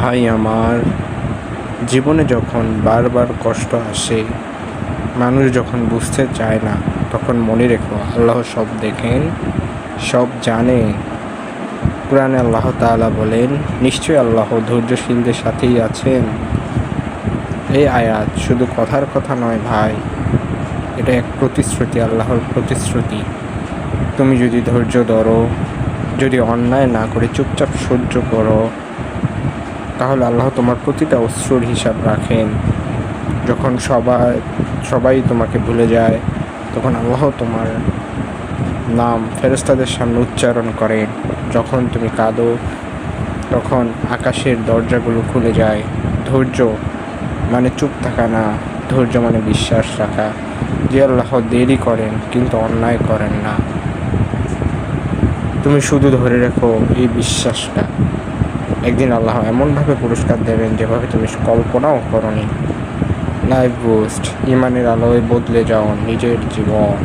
ভাই আমার, জীবনে যখন বারবার কষ্ট আসে, মানুষ যখন বুঝতে চায় না, তখন মনে রেখো আল্লাহ সব দেখেন, সব জানেন। কুরআনে আল্লাহ তাআলা বলেন, নিশ্চয়ই আল্লাহ ধৈর্যশীলদের সাথেই আছেন। এই আয়াত শুধু কথার কথা নয় ভাই, এটা এক প্রতিশ্রুতি, আল্লাহর প্রতিশ্রুতি। তুমি যদি ধৈর্য ধরো, যদি অন্যায় না করে চুপচাপ সহ্য করো, তাহলে আল্লাহ তোমার প্রতিটা অশ্রুর হিসাব রাখেন। যখন সবাই তোমাকে ভুলে যায়, তখন আল্লাহ তোমার নাম ফেরেশতাদের সামনে উচ্চারণ করেন। যখন তুমি কাঁদো, তখন আকাশের দরজাগুলো খুলে যায়। ধৈর্য মানে চুপ থাকা না, ধৈর্য মানে বিশ্বাস রাখা যে আল্লাহ দেরি করেন কিন্তু অন্যায় করেন না। তুমি শুধু ধরে রেখো এই বিশ্বাসটা, একদিন আল্লাহ এমনভাবে পুরস্কার দেবেন যেভাবে তুমি কল্পনাও করোনি। লাইফ বুস্ট, ইমানের আলোয় বদলে যাও নিজের জীবন।